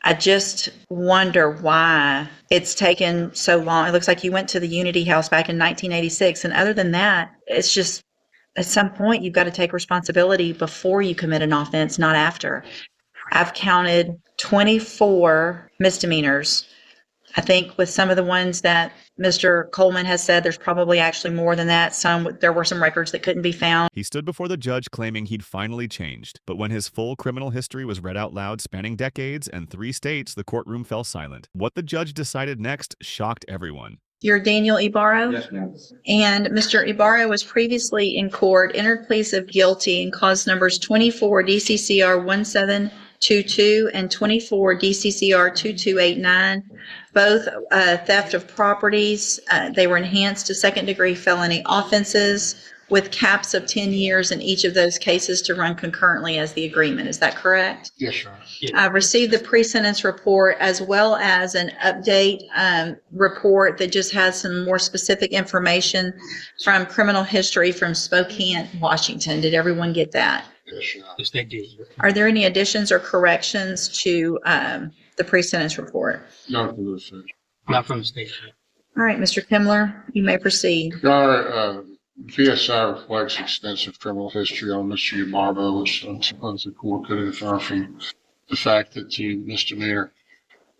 I just wonder why it's taken so long. It looks like you went to the Unity House back in 1986. And other than that, it's just at some point you've got to take responsibility before you commit an offense, not after. I've counted 24 misdemeanors. I think with some of the ones that Mr. Coleman has said, there's probably actually more than that. There were some records that couldn't be found. He stood before the judge claiming he'd finally changed, but when his full criminal history was read out loud spanning decades and 3 states, the courtroom fell silent. What the judge decided next shocked everyone. You're Daniel Ebarbo? Yes, ma'am. And Mr. Ebarbo was previously in court, entered pleas of guilty in cause numbers 24 DCCR 1722 and 24 DCCR 2289, both theft of properties. They were enhanced to second-degree felony offenses with caps of 10 years in each of those cases to run concurrently as the agreement. Is that correct? Yes, sir. I've received the pre-sentence report as well as an update report that just has some more specific information from criminal history from Spokane, Washington. Did everyone get that? Yes, sir. Yes, they did. Are there any additions or corrections to the pre-sentence report? None for this, sir. Not from the state. All right, Mr. Kimler, you may proceed. Your Honor, PSI reflects extensive criminal history on Mr. Ebarbo, which I suppose the court could infer from the fact that 2 misdemeanor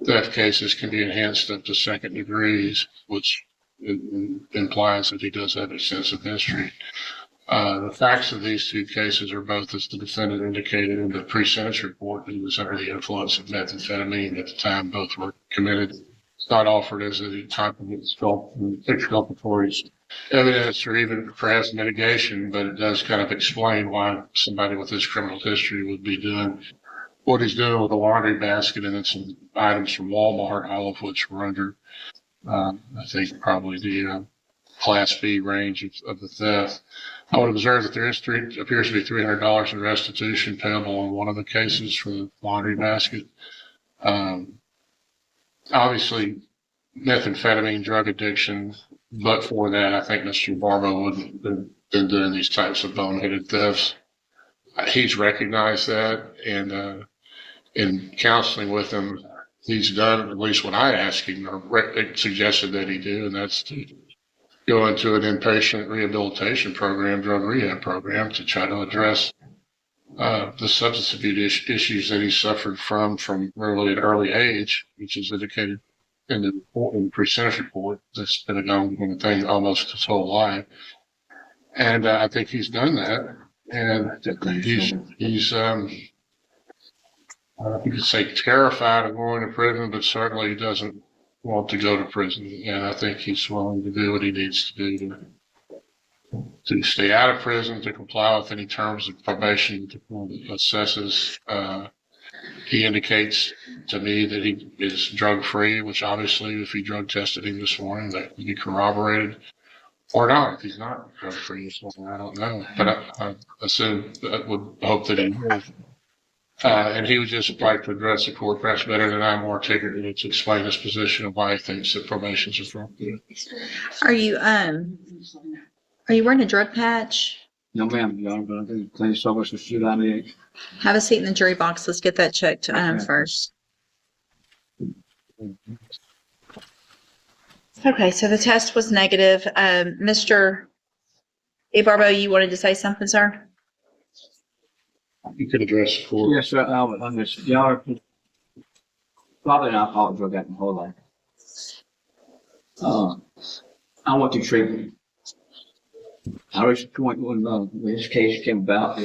theft cases can be enhanced up to second degrees, which implies that he does have extensive history. The facts of these 2 cases are both, as the defendant indicated in the pre-sentence report, that he was under the influence of methamphetamine at the time both were committed. It's not offered as a type of exculpatory evidence or even perhaps mitigation, but it does kind of explain why somebody with this criminal history would be doing what he's doing with a laundry basket and then some items from Walmart, all of which were under, I think, probably the Class B range of the theft. I would observe that there appears to be $300 in restitution payable in one of the cases for the laundry basket. Obviously, methamphetamine, drug addiction, but for that, I think Mr. Ebarbo wouldn't have been doing these types of boneheaded thefts. He's recognized that, and in counseling with him, he's done at least what I asked him or suggested that he do, and that's to go into an inpatient rehabilitation program, drug rehab program, to try to address the substance abuse issues that he suffered from really an early age, which is indicated in the pre-sentence report. That's been an ongoing thing almost his whole life. And I think he's done that. And he's you could say terrified of going to prison, but certainly he doesn't want to go to prison. And I think he's willing to do what he needs to do to stay out of prison, to comply with any terms of probation that assesses. He indicates to me that he is drug-free, which obviously, if he drug tested him this morning, that could be corroborated. Or not, if he's not drug-free this morning, I don't know. But I assume, I would hope that he is. And he would just like to address the court perhaps better than I'm more articulate to explain his position of why he thinks that probation is appropriate. Are you wearing a drug patch? No, ma'am. No, but I think clean so much of shit out of it. Have a seat in the jury box. Let's get that checked first. Okay, so the test was negative. Mr. Ebarbo, you wanted to say something, sir? You could address the court. Yes, sir. I'm just, y'all probably not alcoholic drug addict my whole life. I went through treatment. I reached a point when this case came about,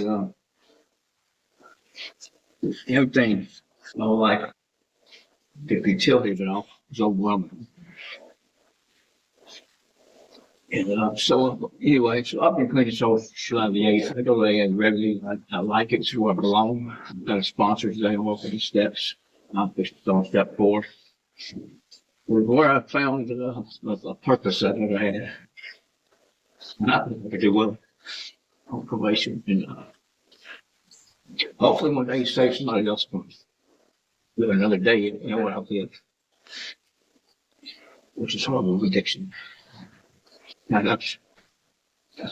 everything, my whole life, the futility of it all was overwhelming. And so anyway, so I've been cleaning social out of the 8th. I go to AA regularly. I like it. It's where I belong. I've got a sponsor today. I'm walking the steps. I'm just on step 4. Where I found a purpose I never had. Nothing I do well on probation. And hopefully one day you save somebody else from live another day, you know what I'll live. Which is horrible addiction. Now that's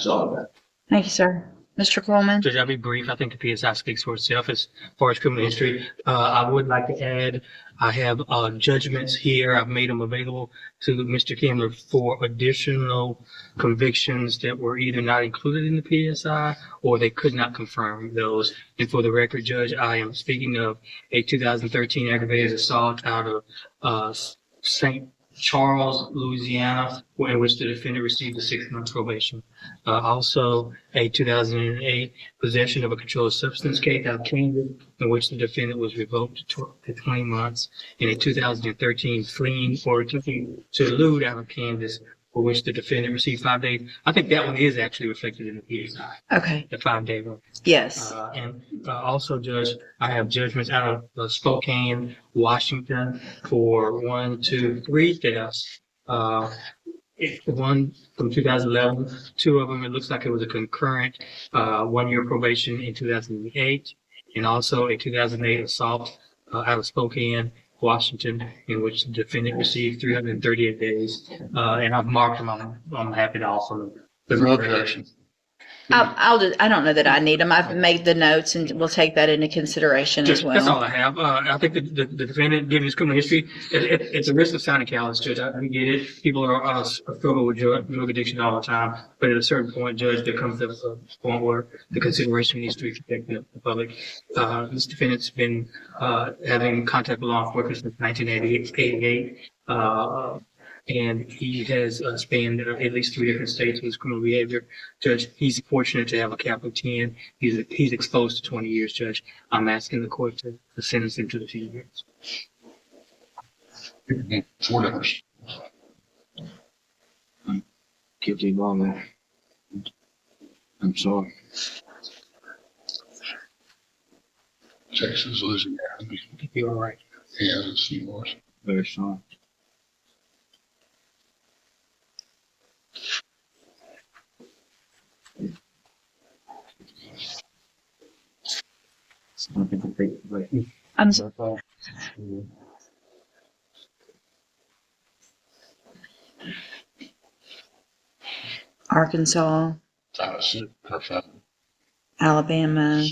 all about. Thank you, sir. Mr. Coleman? Judge, I'll be brief. I think the PSI speaks for itself as far as criminal history. I would like to add, I have judgments here. I've made them available to Mr. Kimler for additional convictions that were either not included in the PSI or they could not confirm those. And for the record, Judge, I am speaking of a 2013 aggravated assault out of St. Charles, Louisiana, in which the defendant received a 6-month probation. Also, a 2008 possession of a controlled substance case out of Kansas, in which the defendant was revoked to 20 months. And a 2013 fleeing or attempting to elude out of Kansas, for which the defendant received 5 days. I think that one is actually reflected in the PSI, Okay. the 5-day one. Yes. Also, Judge, I have judgments out of Spokane, Washington for 1, 2, 3 thefts. One from 2011, 2 of them, it looks like it was a concurrent 1-year probation in 2008, and also a 2008 assault out of Spokane, Washington, in which the defendant received 338 days. And I've marked them. I'm happy to offer them. No objection. I don't know that I need them. I've made the notes and we'll take that into consideration as That's all well. I have. I think the defendant, given his criminal history, it's a risk of sounding callous, Judge. I get it. People are struggle with drug addiction all the time. But at a certain point, Judge, there comes a point where the consideration needs to be protected the public. This defendant's been having contact with law enforcement since 1988. And he has spanned at least 3 different states with his criminal behavior. Judge, he's fortunate to have a cap of 10. He's exposed to 20 years, Judge. I'm asking the court to sentence him to the few years. 4 different. I'm guilty of all that. I'm sorry. Texas, Louisiana, You're all right. Kansas, New York. Very sorry. I'm sorry. Arkansas, Tennessee, perfect. Alabama,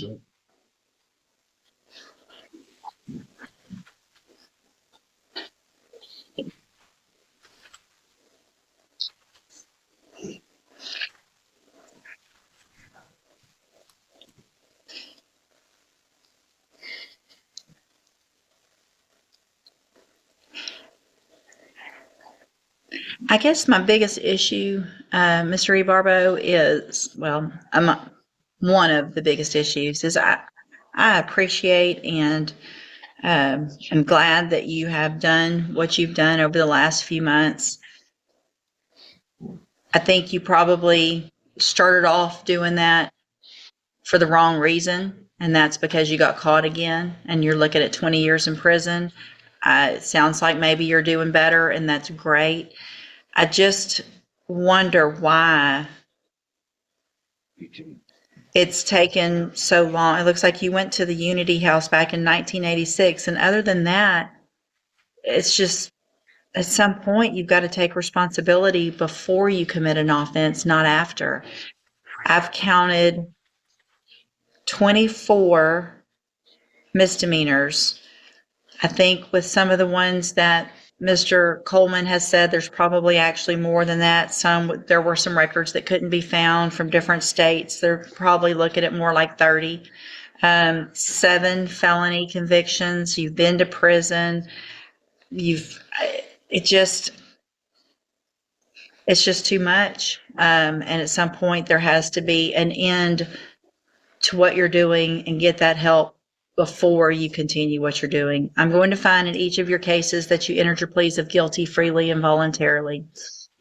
I guess my biggest issue, Mr. Ebarbo, is, well, one of the biggest issues is I appreciate and I'm glad that you have done what you've done over the last few months. I think you probably started off doing that for the wrong reason, and that's because you got caught again and you're looking at 20 years in prison. It sounds like maybe you're doing better, and that's great. I just wonder why it's taken so long. It looks like you went to the Unity House back in 1986. And other than that, it's just at some point you've got to take responsibility before you commit an offense, not after. I've counted 24 misdemeanors. I think with some of the ones that Mr. Coleman has said, there's probably actually more than that. There were some records that couldn't be found from different states. They're probably looking at more like 30. 7 felony convictions. You've been to prison. It's just too much. And at some point there has to be an end to what you're doing and get that help before you continue what you're doing. I'm going to find in each of your cases that you entered your pleas of guilty freely and voluntarily.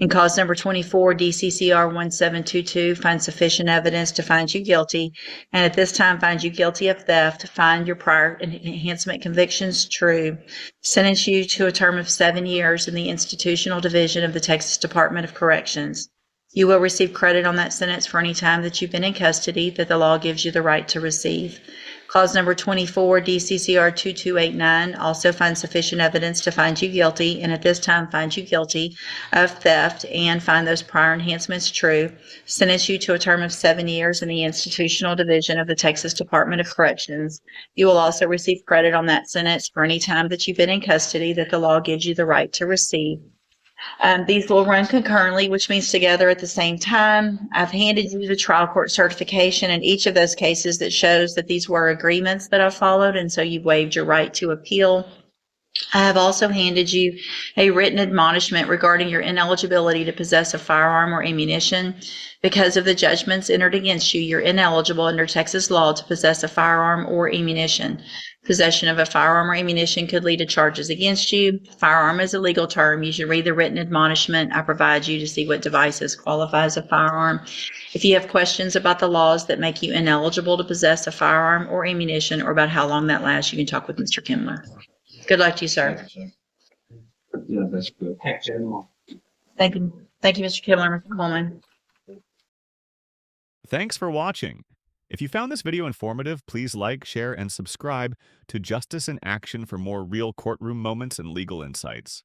In cause number 24, DCCR 1722, find sufficient evidence to find you guilty, and at this time find you guilty of theft, find your prior enhancement convictions true, sentence you to a term of 7 years in the institutional division of the Texas Department of Corrections. You will receive credit on that sentence for any time that you've been in custody that the law gives you the right to receive. Clause number 24, DCCR 2289, also finds sufficient evidence to find you guilty, and at this time find you guilty of theft and find those prior enhancements true. Sentence you to a term of 7 years in the institutional division of the Texas Department of Corrections. You will also receive credit on that sentence for any time that you've been in custody that the law gives you the right to receive. These will run concurrently, which means together at the same time. I've handed you the trial court certification in each of those cases that shows that these were agreements that I've followed, and so you've waived your right to appeal. I have also handed you a written admonishment regarding your ineligibility to possess a firearm or ammunition. Because of the judgments entered against you, you're ineligible under Texas law to possess a firearm or ammunition. Possession of a firearm or ammunition could lead to charges against you. Firearm is a legal term. You should read the written admonishment I provide you to see what devices qualify as a firearm. If you have questions about the laws that make you ineligible to possess a firearm or ammunition or about how long that lasts, you can talk with Mr. Kimler. Good luck to you, sir. Yeah, that's good. Thanks, everyone. Thank you. Thank you, Mr. Kimler, Mr. Coleman. Thanks for watching. If you found this video informative, please like, share, and subscribe to Justice in Action for more real courtroom moments and legal insights.